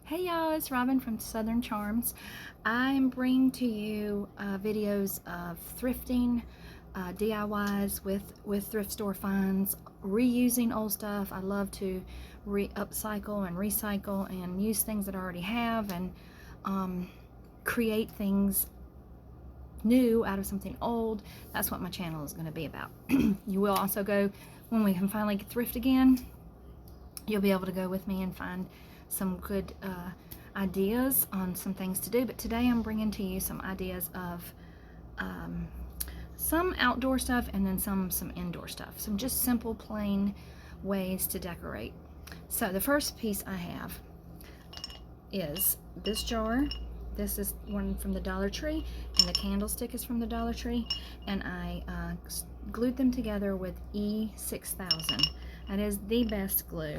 Hey y'all, it's Robin from Southern Charms. I'm bringing to you videos of thrifting, DIYs with thrift store finds, reusing old stuff. I love to upcycle and recycle and use things that I already have and create things new out of something old. That's what my channel is going to be about. You will also go, when we can finally thrift again, you'll be able to go with me and find some good ideas on some things to do. But today I'm bringing to you some ideas of some outdoor stuff and then some indoor stuff. Some just simple, plain ways to decorate. So the first piece I have is this jar. This is one from the Dollar Tree, and the candlestick is from the Dollar Tree, and I glued them together with E6000. That is the best glue.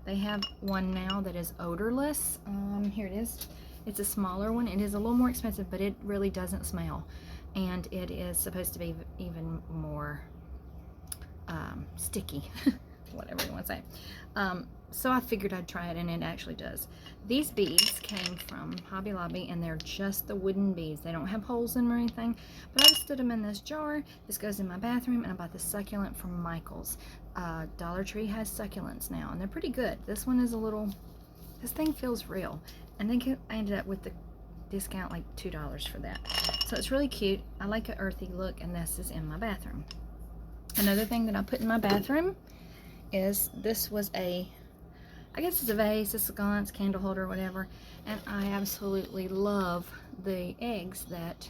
They have one now that is odorless. Here it is. It's a smaller one. It is a little more expensive, but it really doesn't smell. And it is supposed to be even more sticky, whatever you want to say. So I figured I'd try it, and it actually does. These beads came from Hobby Lobby, and they're just the wooden beads. They don't have holes in them or anything, but I just stood them in this jar. This goes in my bathroom, and I bought the succulent from Michael's. Dollar Tree has succulents now, and they're pretty good. This one is a little, this thing feels real. And then I ended up with the discount like $2 for that. So it's really cute. I like an earthy look, and this is in my bathroom. Another thing that I put in my bathroom is, this was a, I guess it's a vase, a sconce, candle holder, whatever, and I absolutely love the eggs that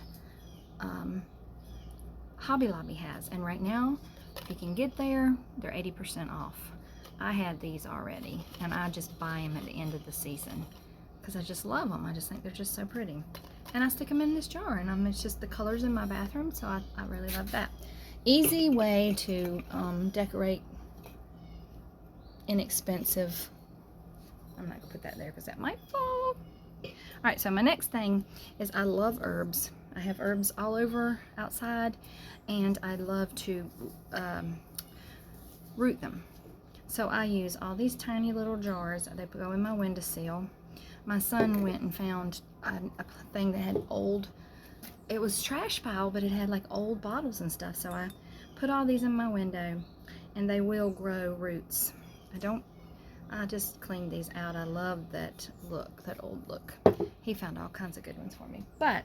Hobby Lobby has. And right now, if you can get there, they're 80% off. I had these already, and I just buy them at the end of the season because I just love them. I just think they're just so pretty. And I stick them in this jar, and it's just the colors in my bathroom, so I really love that. Easy way to decorate inexpensive. I'm not gonna put that there because that might fall. Alright, so my next thing is, I love herbs. I have herbs all over outside, and I love to root them. So I use all these tiny little jars. They go in my windowsill. My son went and found a thing that had old, it was trash pile, but it had like old bottles and stuff. So I put all these in my window, and they will grow roots. I just cleaned these out. I love that look, that old look. He found all kinds of good ones for me. But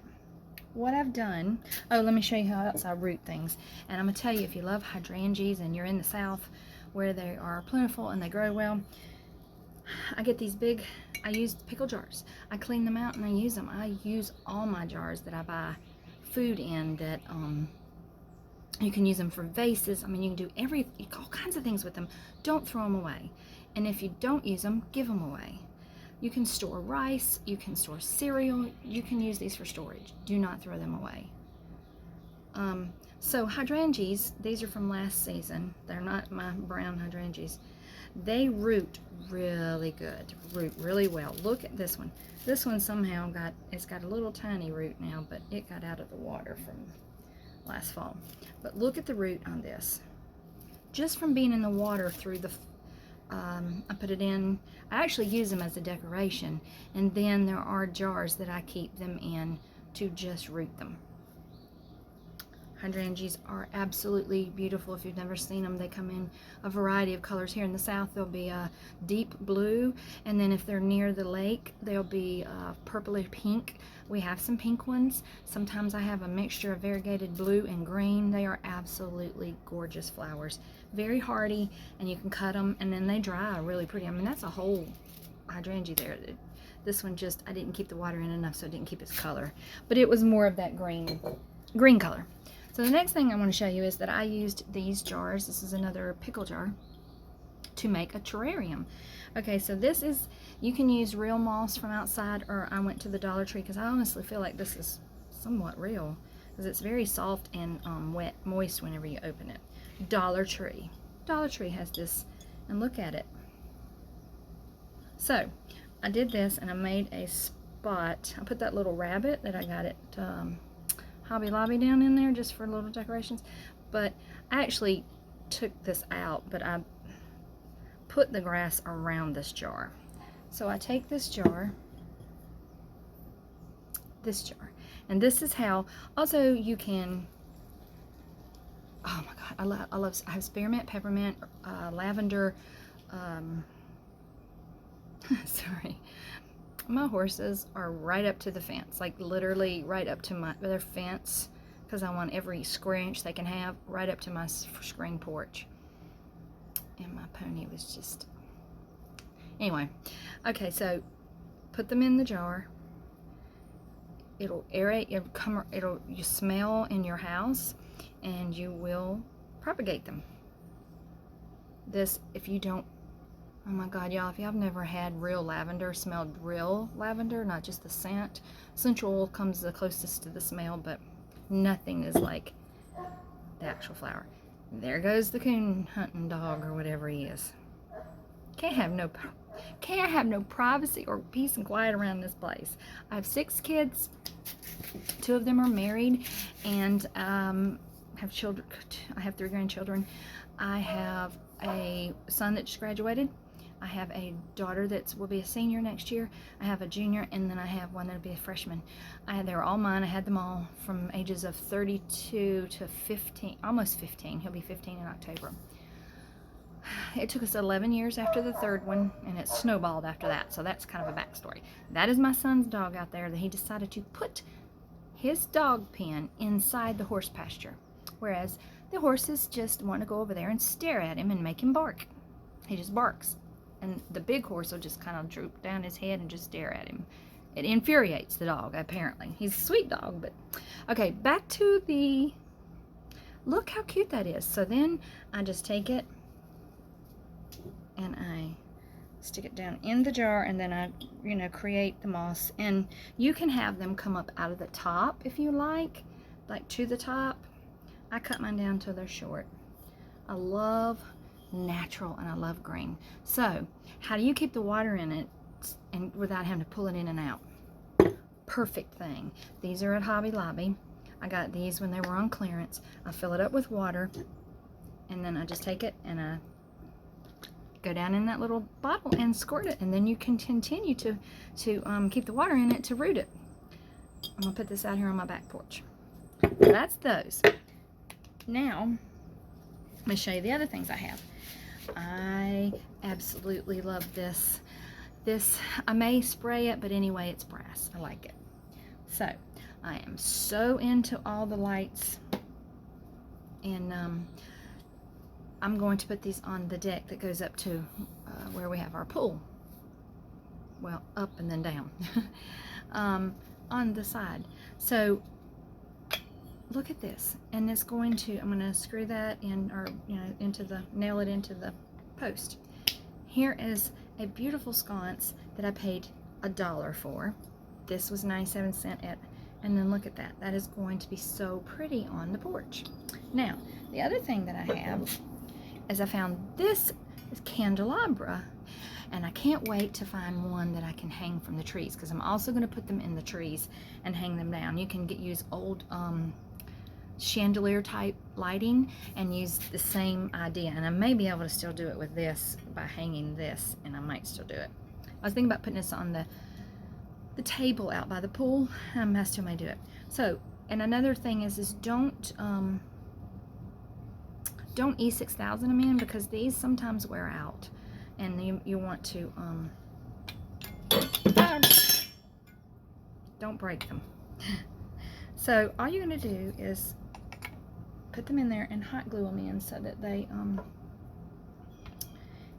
what I've done, oh, let me show you how else I root things. And I'm going to tell you, if you love hydrangeas and you're in the South where they are plentiful and they grow well, I get these big, I use pickle jars. I clean them out and I use them. I use all my jars that I buy food in, that you can use them for vases. I mean, you can do all kinds of things with them. Don't throw them away. And if you don't use them, give them away. You can store rice, you can store cereal, you can use these for storage. Do not throw them away. So hydrangeas, these are from last season. They're not my brown hydrangeas. They root really good, root really well. Look at this one. This one somehow it's got a little tiny root now, but it got out of the water from last fall. But look at the root on this. Just from being in the water through the I put it in, I actually use them as a decoration, and then there are jars that I keep them in to just root them. Hydrangeas are absolutely beautiful. If you've never seen them, they come in a variety of colors. Here in the South, they'll be a deep blue, and then if they're near the lake, they'll be purplish pink. We have some pink ones. Sometimes I have a mixture of variegated blue and green. They are absolutely gorgeous flowers. Very hardy, and you can cut them, and then they dry really pretty. I mean, that's a whole hydrangea there. This one just, I didn't keep the water in enough, so it didn't keep its color. But it was more of that green color. So the next thing I want to show you is that I used these jars. This is another pickle jar to make a terrarium. Okay, so this is, you can use real moss from outside, or I went to the Dollar Tree because I honestly feel like this is somewhat real because it's very soft and wet, moist whenever you open it. Dollar Tree. Dollar Tree has this, and look at it. So I did this, and I made a spot. I put that little rabbit that I got at Hobby Lobby down in there just for little decorations, but I actually took this out, but I put the grass around this jar. So I take this jar this jar. And this is how, also you can, oh my God, I have spearmint, peppermint, lavender, sorry. My horses are right up to the fence, like literally right up to their fence, because I want every square inch they can have right up to my screen porch. And my pony was just, anyway. Okay, so put them in the jar. It'll aerate, you smell in your house, and you will propagate them. This, if you don't, oh my God, y'all, if y'all have never had real lavender, smelled real lavender, not just the scent, essential oil comes the closest to the smell, but nothing is like the actual flower. There goes the coon hunting dog or whatever he is. Can't have no privacy or peace and quiet around this place. I have 6 kids. 2 of them are married, and have children. I have 3 grandchildren. I have a son that just graduated. I have a daughter that will be a senior next year. I have a junior, and then I have one that'll be a freshman. They were all mine. I had them all from ages of 32 to 15, almost 15. He'll be 15 in October. It took us 11 years after the 3rd one, and it snowballed after that, so that's kind of a backstory. That is my son's dog out there that he decided to put his dog pen inside the horse pasture, whereas the horses just want to go over there and stare at him and make him bark. He just barks, and the big horse will just kind of droop down his head and just stare at him. It infuriates the dog, apparently. He's a sweet dog, but okay, back to the, look how cute that is. So then I just take it and I stick it down in the jar, and then I, create the moss. And you can have them come up out of the top if you like to the top. I cut mine down till they're short. I love natural and I love green. So how do you keep the water in it and without having to pull it in and out? Perfect thing. These are at Hobby Lobby. I got these when they were on clearance. I fill it up with water, and then I just take it and I go down in that little bottle and squirt it, and then you can continue to keep the water in it to root it. I'm gonna put this out here on my back porch. That's those. Now, let me show you the other things I have. I absolutely love this. I may spray it, but anyway, it's brass. I like it. So, I am so into all the lights, and I'm going to put these on the deck that goes up to where we have our pool. Well, up and then down on the side. So look at this, and it's going to, I'm going to screw that in, or nail it into the post. Here is a beautiful sconce that I paid $1 for. This was 97 cents and then look at that. That is going to be so pretty on the porch. Now, the other thing that I have is I found this candelabra, and I can't wait to find one that I can hang from the trees, because I'm also going to put them in the trees and hang them down. You can use old chandelier type lighting and use the same idea, and I may be able to still do it with this by hanging this, and I might still do it. I was thinking about putting this on the table out by the pool. I still may do it. So, and another thing is don't E6000 them in, because these sometimes wear out, and you want to don't break them. So all you're going to do is put them in there and hot glue them in so that they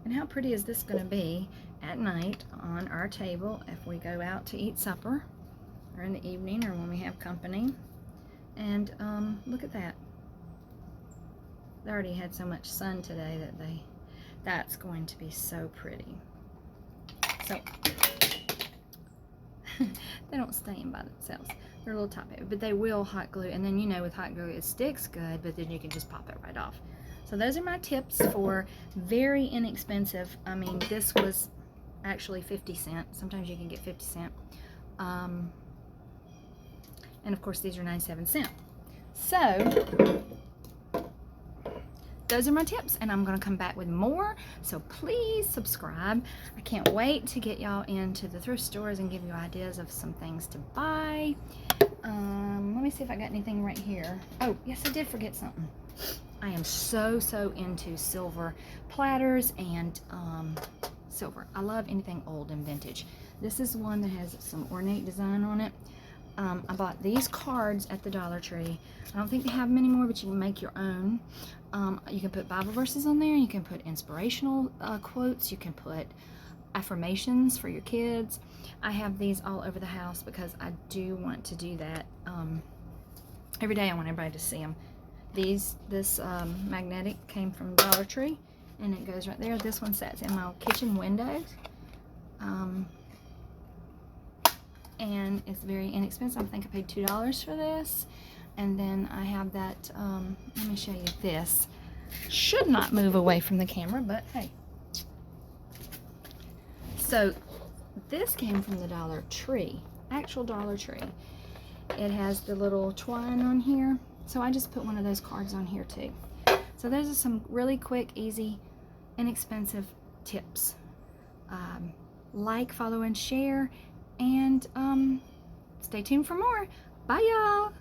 and how pretty is this going to be at night on our table if we go out to eat supper, or in the evening, or when we have company. And look at that. They already had so much sun today that that's going to be so pretty. So they don't stay in by themselves. They're a little top heavy, but they will hot glue. And then, with hot glue, it sticks good, but then you can just pop it right off. So those are my tips for very inexpensive. I mean, this was actually 50 cents. Sometimes you can get 50 cents. And of course, these are 97 cents. So those are my tips, and I'm gonna come back with more, so please subscribe. I can't wait to get y'all into the thrift stores and give you ideas of some things to buy. Let me see if I got anything right here. Oh, yes, I did forget something. I am so into silver platters and silver. I love anything old and vintage. This is one that has some ornate design on it. I bought these cards at the Dollar Tree. I don't think they have them anymore, but you can make your own. You can put Bible verses on there. You can put inspirational quotes. You can put affirmations for your kids. I have these all over the house because I do want to do that. Every day I want everybody to see them. This magnetic came from Dollar Tree, and it goes right there. This one sits in my kitchen window. And it's very inexpensive. I think I paid $2 for this. And then I have that, let me show you this. Should not move away from the camera, but hey. So this came from the Dollar Tree, actual Dollar Tree. It has the little twine on here. So I just put one of those cards on here too. So those are some really quick, easy, inexpensive tips. Like, follow, and share. And stay tuned for more. Bye, y'all.